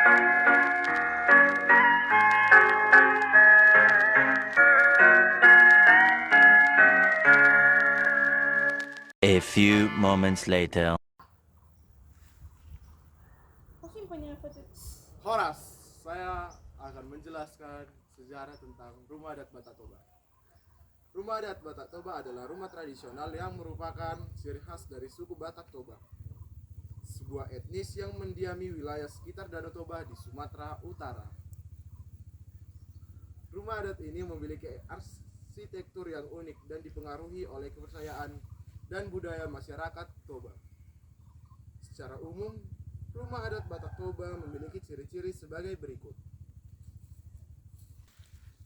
A few moments later. Horas, saya akan menjelaskan sejarah tentang Rumah Adat Batak Toba. Rumah Adat Batak Toba adalah rumah tradisional yang merupakan ciri khas dari suku Batak Toba, sebuah etnis yang mendiami wilayah sekitar Danau Toba di Sumatera Utara. Rumah adat ini memiliki arsitektur yang unik dan dipengaruhi oleh kepercayaan dan budaya masyarakat Toba. Secara umum, rumah adat Batak Toba memiliki ciri-ciri sebagai berikut.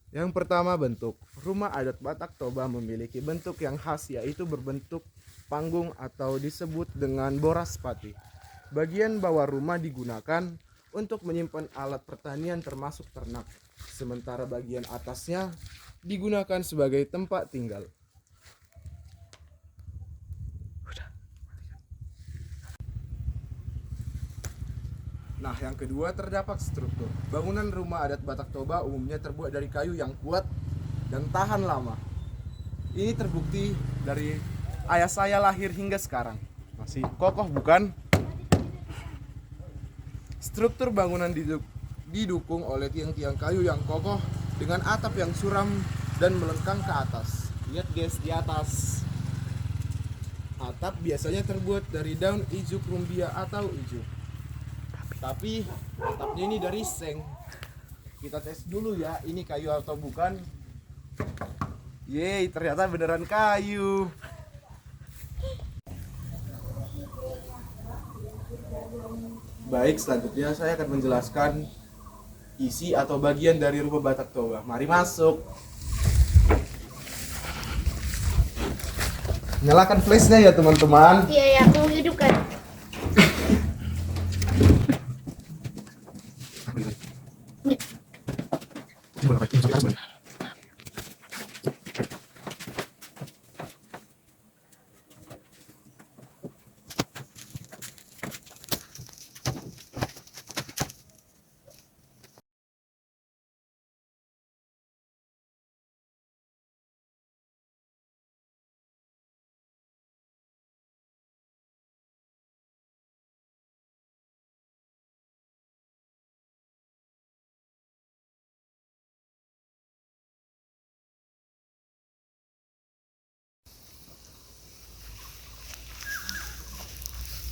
Yang pertama, bentuk. Rumah adat Batak Toba memiliki bentuk yang khas, yaitu berbentuk panggung atau disebut dengan boras pati. Bagian bawah rumah digunakan untuk menyimpan alat pertanian termasuk ternak, sementara bagian atasnya digunakan sebagai tempat tinggal. Nah, yang kedua, terdapat struktur. Bangunan rumah adat Batak Toba umumnya terbuat dari kayu yang kuat dan tahan lama. Ini terbukti dari ayah saya lahir hingga sekarang. Masih kokoh, bukan? Struktur bangunan didukung oleh tiang-tiang kayu yang kokoh dengan atap yang suram dan melengkang ke atas. Lihat guys, di atas. Atap biasanya terbuat dari daun ijuk rumbia atau ijuk. Tapi atapnya ini dari seng. Kita tes dulu ya, ini kayu atau bukan. Yeay, ternyata beneran kayu. Baik, selanjutnya saya akan menjelaskan isi atau bagian dari rumah Batak Toba. Mari masuk. Nyalakan flashnya ya teman-teman. Iya ya, aku hidupkan.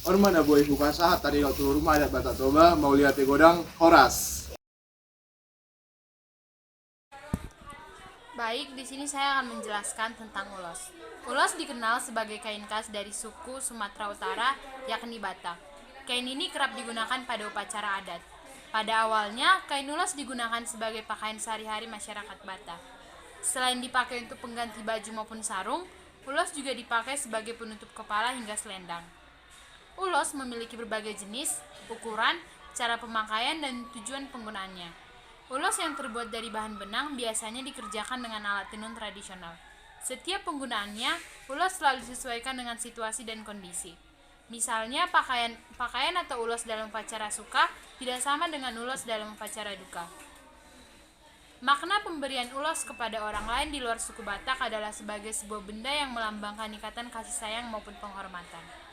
Orang mana boleh buka saat tadi waktu rumah adat Batak Toba mau lihat godang Horas. Baik, di sini saya akan menjelaskan tentang ulos. Ulos dikenal sebagai kain khas dari suku Sumatera Utara, yakni Batak. Kain ini kerap digunakan pada upacara adat. Pada awalnya, kain ulos digunakan sebagai pakaian sehari-hari masyarakat Batak. Selain dipakai untuk pengganti baju maupun sarung, ulos juga dipakai sebagai penutup kepala hingga selendang. Ulos memiliki berbagai jenis, ukuran, cara pemakaian, dan tujuan penggunaannya. Ulos yang terbuat dari bahan benang biasanya dikerjakan dengan alat tenun tradisional. Setiap penggunaannya, ulos selalu disesuaikan dengan situasi dan kondisi. Misalnya, pakaian atau ulos dalam upacara suka tidak sama dengan ulos dalam upacara duka. Makna pemberian ulos kepada orang lain di luar suku Batak adalah sebagai sebuah benda yang melambangkan ikatan kasih sayang maupun penghormatan.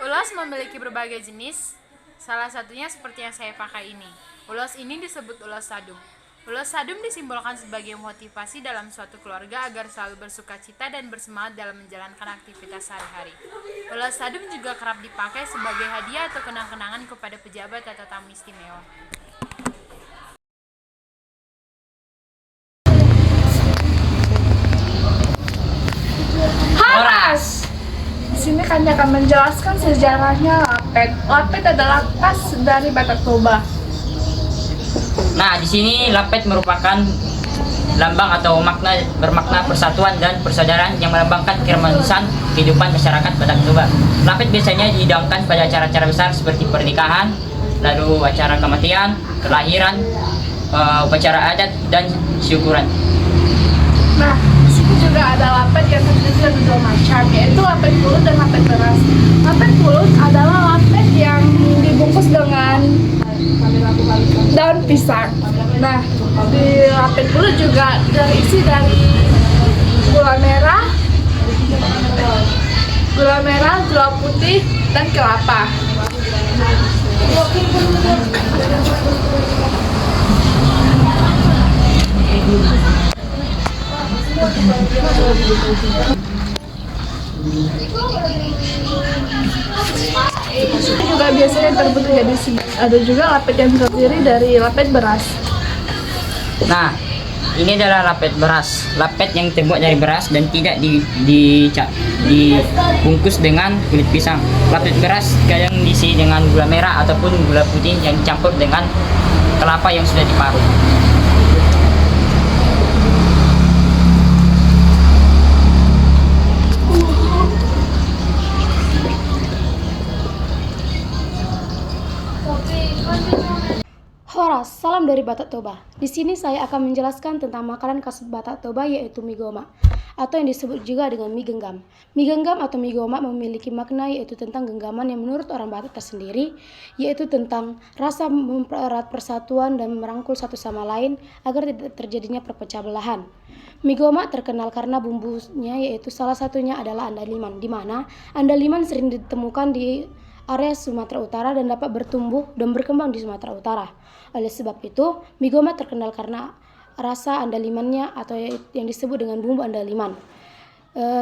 Ulos memiliki berbagai jenis, salah satunya seperti yang saya pakai ini. Ulos ini disebut ulos sadum. Ulos sadum disimbolkan sebagai motivasi dalam suatu keluarga agar selalu bersukacita dan bersemangat dalam menjalankan aktivitas sehari-hari. Ulos sadum juga kerap dipakai sebagai hadiah atau kenang-kenangan kepada pejabat atau tamu istimewa. Horas. Di sini kami akan menjelaskan sejarahnya lapet. Lapet adalah khas dari Batak Toba. Nah, di sini lapet merupakan lambang atau bermakna persatuan dan persaudaraan yang melambangkan keharmonisan kehidupan masyarakat Batak Toba. Lapet biasanya dihidangkan pada acara-acara besar seperti pernikahan, lalu acara kematian, kelahiran, upacara adat, dan syukuran. Nah, di sini juga ada lapet yang terdiri dari dua macam, yaitu lapet pulut dan lapet beras. Lapet pulut adalah lapet yang dibungkus dengan pisang. Nah, di lapet pulut juga terisi dari gula merah, gula putih, dan kelapa. Juga biasanya terbentuk jadi ada juga lapet yang terdiri dari lapet beras. Nah, ini adalah lapet beras. Lapet yang terbuat dari beras dan tidak dibungkus dengan kulit pisang. Lapet beras kadang diisi dengan gula merah ataupun gula putih yang dicampur dengan kelapa yang sudah diparut. Horas, salam dari Batak Toba. Di sini saya akan menjelaskan tentang makanan khas Batak Toba yaitu mie goma atau yang disebut juga dengan mie genggam. Mie genggam atau mie goma memiliki makna yaitu tentang genggaman yang menurut orang Batak tersendiri yaitu tentang rasa mempererat persatuan dan merangkul satu sama lain agar tidak terjadinya perpecah belahan. Mie goma terkenal karena bumbunya yaitu salah satunya adalah andaliman, di mana andaliman sering ditemukan di area Sumatera Utara dan dapat bertumbuh dan berkembang di Sumatera Utara. Oleh sebab itu, mie goma terkenal karena rasa andalimannya atau yang disebut dengan bumbu andaliman.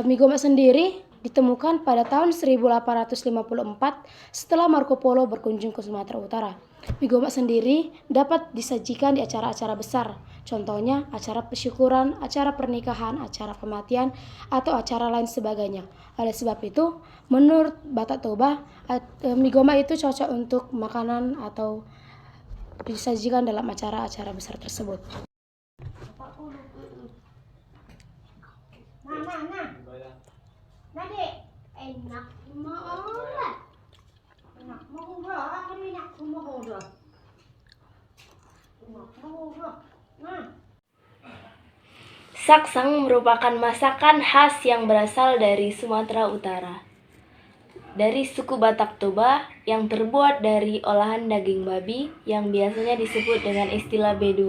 Mie goma sendiri ditemukan pada tahun 1854 setelah Marco Polo berkunjung ke Sumatera Utara. Mie goma sendiri dapat disajikan di acara-acara besar, contohnya acara pesyukuran, acara pernikahan, acara kematian, atau acara lain sebagainya. Oleh sebab itu, menurut Batak Toba, mie goma itu cocok untuk makanan atau disajikan dalam acara-acara besar tersebut. Saksang merupakan masakan khas yang berasal dari Sumatera Utara, dari suku Batak Toba yang terbuat dari olahan daging babi yang biasanya disebut dengan istilah B2.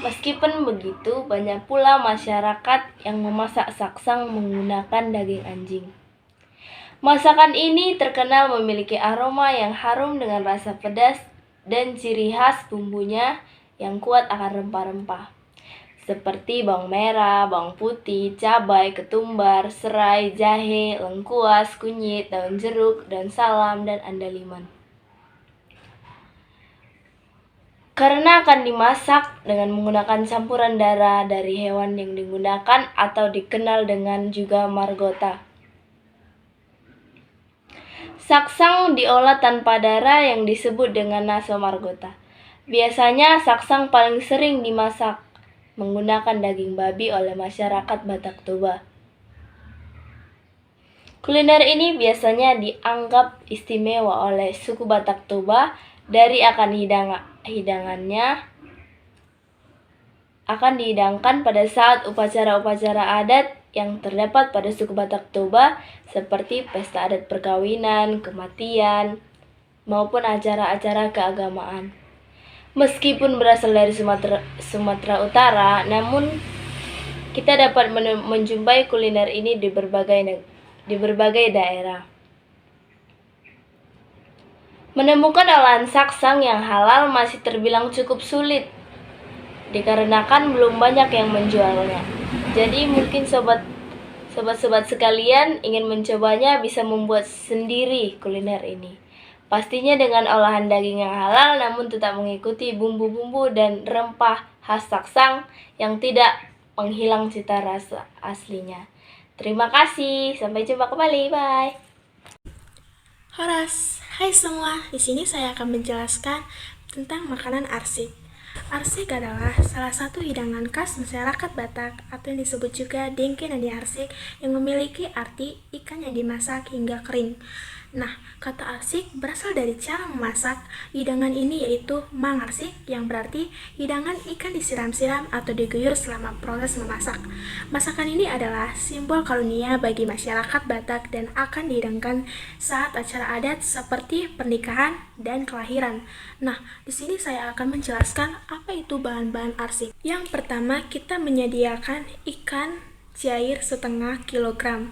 Meskipun begitu, banyak pula masyarakat yang memasak saksang menggunakan daging anjing. Masakan ini terkenal memiliki aroma yang harum dengan rasa pedas dan ciri khas bumbunya yang kuat akan rempah-rempah, seperti bawang merah, bawang putih, cabai, ketumbar, serai, jahe, lengkuas, kunyit, daun jeruk, daun salam, dan andaliman. Karena akan dimasak dengan menggunakan campuran darah dari hewan yang digunakan atau dikenal dengan juga margota. Saksang diolah tanpa darah yang disebut dengan naso margota. Biasanya saksang paling sering dimasak menggunakan daging babi oleh masyarakat Batak Toba. Kuliner ini biasanya dianggap istimewa oleh suku Batak Toba dari akan hidangannya akan dihidangkan pada saat upacara-upacara adat yang terdapat pada suku Batak Toba seperti pesta adat perkawinan, kematian, maupun acara-acara keagamaan. Meskipun berasal dari Sumatera Utara, namun kita dapat menjumpai kuliner ini di berbagai daerah. Menemukan olahan saksang yang halal masih terbilang cukup sulit, dikarenakan belum banyak yang menjualnya. Jadi mungkin sobat-sobat sekalian ingin mencobanya bisa membuat sendiri kuliner ini. Pastinya dengan olahan daging yang halal namun tetap mengikuti bumbu-bumbu dan rempah khas saksang yang tidak menghilang cita rasa aslinya. Terima kasih, sampai jumpa kembali, bye. Horas, hai semua. Di sini saya akan menjelaskan tentang makanan arsik. Arsik adalah salah satu hidangan khas masyarakat Batak atau yang disebut juga dengke nadi arsik yang memiliki arti ikan yang dimasak hingga kering. Nah, kata arsik berasal dari cara memasak hidangan ini yaitu mangarsik yang berarti hidangan ikan disiram-siram atau diguyur selama proses memasak. Masakan ini adalah simbol karunia bagi masyarakat Batak dan akan dihidangkan saat acara adat seperti pernikahan dan kelahiran. Nah, di sini saya akan menjelaskan apa itu bahan-bahan arsik. Yang pertama, kita menyediakan ikan cair setengah kilogram.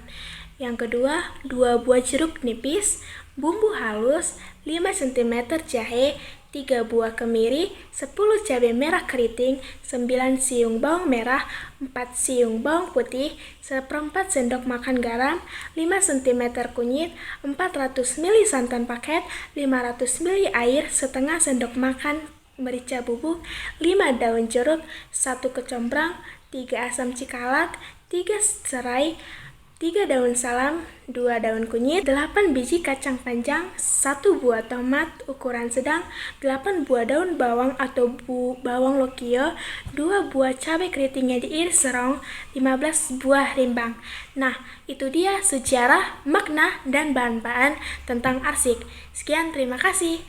Yang kedua, 2 buah jeruk nipis, bumbu halus, 5 cm jahe, 3 buah kemiri, 10 cabai merah keriting, 9 siung bawang merah, 4 siung bawang putih, 1/4 sendok makan garam, 5 cm kunyit, 400 ml santan paket, 500 ml air, setengah sendok makan merica bubuk, 5 daun jeruk, 1 kecombrang, 3 asam cikalak, 3 serai, 3 daun salam, 2 daun kunyit, 8 biji kacang panjang, 1 buah tomat ukuran sedang, 8 buah daun bawang atau bawang lokio, 2 buah cabai keriting yang diiris serong, 15 buah rimbang. Nah, itu dia sejarah, makna, dan bahan-bahan tentang arsik. Sekian, terima kasih.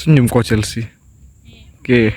Senyum kok Chelsea. Oke.